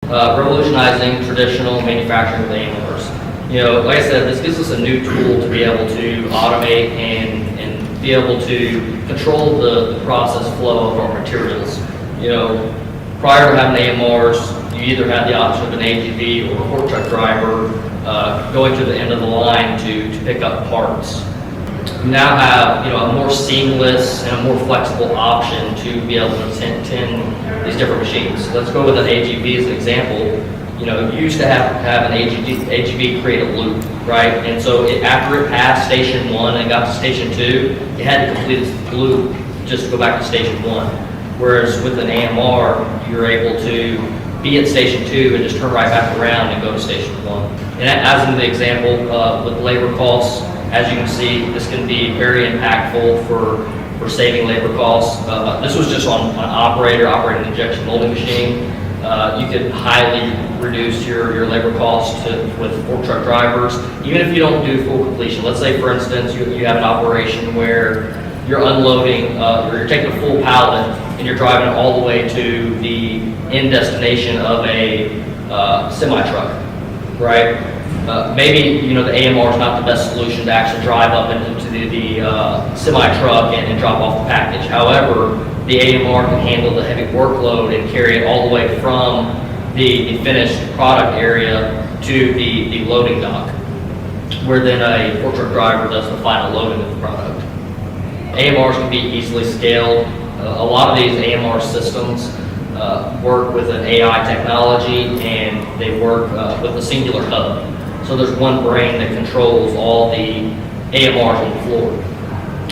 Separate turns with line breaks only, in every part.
Revolutionizing traditional manufacturing with AMRs. You know, like I said, this gives us a new tool to be able to automate and be able to control the process flow of our materials. You know, prior to having AMRs, you either had the option of an AGV or a fork truck driver going to the end of the line to pick up parts. You now have, you know, a more seamless and a more flexible option to be able to tend these different machines. Let's go with an AGV as an example. You know, you used to have an AGV create a loop, right? And so after it passed station 1 and got to station 2, it had to complete its loop just to go back to station 1. Whereas with an AMR, you're able to be at station 2 and just turn right back around and go to station 1. And as in the example with labor costs, as you can see, this can be very impactful for saving labor costs. This was just on an operating an injection molding machine. You could highly reduce your labor costs with fork truck drivers, even if you don't do full completion. Let's say, for instance, you have an operation where you're unloading, or you're taking a full pallet and you're driving it all the way to the end destination of a semi-truck, right? Maybe, you know, the AMR is not the best solution to actually drive up into the semi-truck and drop off the package. However, the AMR can handle the heavy workload and carry it all the way from the finished product area to the loading dock, where then a fork truck driver does the final loading of the product. AMRs can be easily scaled. A lot of these AMR systems work with an AI technology, and they work with a singular hub. So there's one brain that controls all the AMRs on the floor.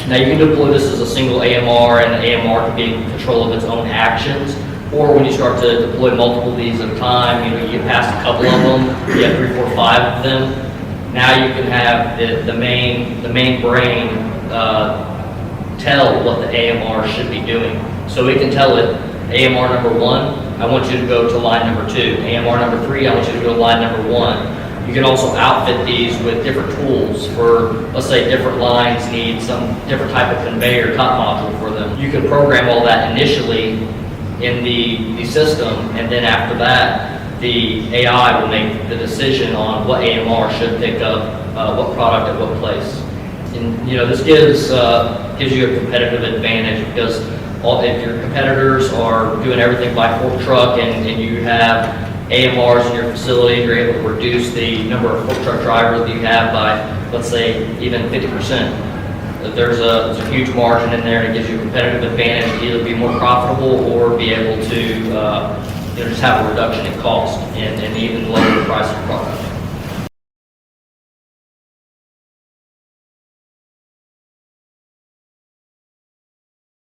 Now you can deploy this as a single AMR, and the AMR can be in control of its own actions. Or when you start to deploy multiple of these at a time, you know, you get past a couple of them, you have 3, 4, 5 of them. Now you can have the main brain tell what the AMR should be doing. So it can tell it, AMR number 1, I want you to go to line number 2. AMR number 3, I want you to go to line number 1. You can also outfit these with different tools for, let's say, different lines need some different type of conveyor top module for them. You can program all that initially in the system, and then after that, the AI will make the decision on what AMR should pick up, what product at what place. And you know, this gives you a competitive advantage, because if your competitors are doing everything by fork truck and you have AMRs in your facility, you're able to reduce the number of fork truck drivers that you have by, let's say, even 50%. There's a huge margin in there, and it gives you a competitive advantage to either be more profitable or be able to you know, just have a reduction in cost and even lower the price of the product.